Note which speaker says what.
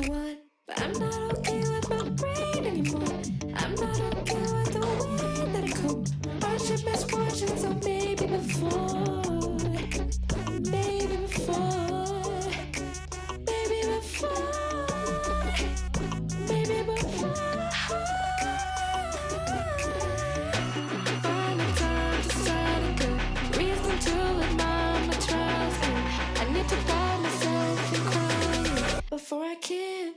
Speaker 1: I want, but I'm not okay with my brain anymore. I'm not okay with the way that I cope. Hardship, misfortune, so maybe before, maybe before, maybe before, maybe before. Find the time to start again. Reason to admire my trials, and I need to find myself in crying before I can.